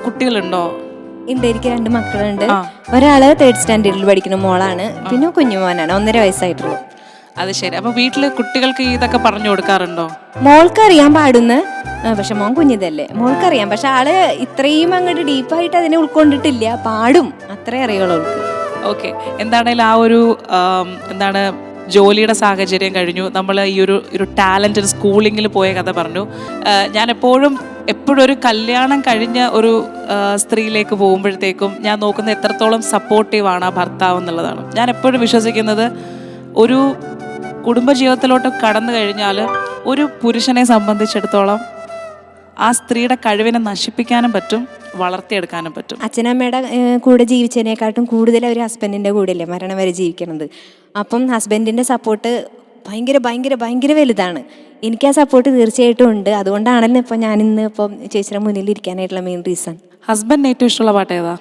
കുട്ടികളുണ്ടോ? ഉണ്ട്, എനിക്ക് 2 മക്കളുണ്ട്. ഒരാള് 3rd സ്റ്റാൻഡേർഡിൽ പഠിക്കുന്ന മോളാണ്, പിന്നെ കുഞ്ഞുമോനാണ്, 1.5 വയസ്സായിട്ടുള്ളൂ. അത് ശരി. അപ്പൊ വീട്ടില് കുട്ടികൾക്ക് ഇതൊക്കെ പറഞ്ഞു കൊടുക്കാറുണ്ടോ? മോൾക്കറിയാൻ പാടുന്ന, പക്ഷെ മോൻ കുഞ്ഞിതല്ലേ, മോൾക്കറിയാം. പക്ഷെ ആള് ഇത്രയും അങ്ങോട്ട് ഡീപ്പായിട്ട് അതിനെ ഉൾക്കൊണ്ടിട്ടില്ല. പാടും, അത്രേ അറിയുള്ളൂ അവൾക്ക്. ഓക്കെ. എന്താണേലും ആ ഒരു എന്താണ് ജോലിയുടെ സാഹചര്യം കഴിഞ്ഞു, നമ്മൾ ഈ ഒരു ടാലൻറ്റ് സ്കൂളിങ്ങിൽ പോയ കഥ പറഞ്ഞു. ഞാൻ എപ്പോഴും ഒരു കല്യാണം കഴിഞ്ഞ ഒരു സ്ത്രീയിലേക്ക് പോകുമ്പോഴത്തേക്കും ഞാൻ നോക്കുന്നത് എത്രത്തോളം സപ്പോർട്ടീവാണ് ആ ഭർത്താവ് എന്നുള്ളതാണ്. ഞാൻ എപ്പോഴും വിശ്വസിക്കുന്നത്, ഒരു കുടുംബജീവിതത്തിലോട്ട് കടന്നു കഴിഞ്ഞാൽ ഒരു പുരുഷനെ സംബന്ധിച്ചിടത്തോളം ആ സ്ത്രീയുടെ കഴിവിനെ നശിപ്പിക്കാനും പറ്റും, വളർത്തിയെടുക്കാനും പറ്റും. അച്ഛനമ്മയുടെ കൂടെ ജീവിച്ചതിനെക്കാട്ടും കൂടുതൽ അവർ ഹസ്ബൻഡിൻ്റെ കൂടെയല്ലേ മരണം വരെ ജീവിക്കണത്. അപ്പം ഹസ്ബൻഡിൻ്റെ സപ്പോർട്ട് ഭയങ്കര ഭയങ്കര ഭയങ്കര വലുതാണ്. എനിക്ക് ആ സപ്പോർട്ട് തീർച്ചയായിട്ടും ഉണ്ട്. അതുകൊണ്ടാണല്ലോ ഇപ്പം ഞാനിന്ന് ഇപ്പം ചേച്ചിയുടെ മുന്നിൽ ഇരിക്കാനായിട്ടുള്ള മെയിൻ റീസൺ. ഹസ്ബൻഡിന് ഏറ്റവും ഇഷ്ടമുള്ള പാട്ട് ഏതാ?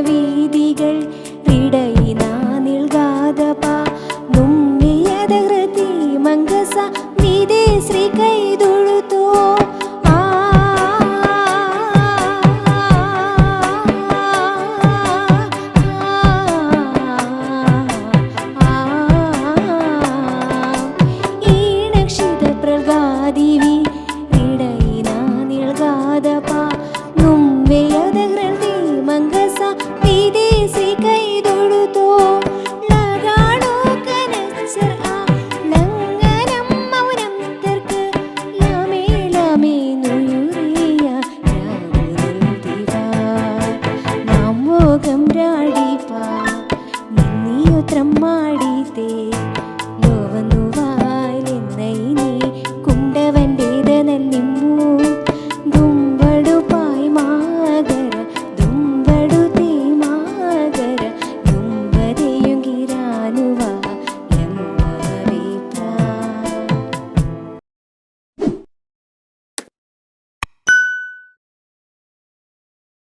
വീതികൾ ഇടയിനാ നിൽഗാതപ നുമ്മിയത ഹൃതി മംഗസ വിദേ ശ്രീ കൈതൊഴുതോ ഈണക്ഷിത പ്രഗാദിവി ഇടയിനാ നിൽഗാതപ നുമ്മിയ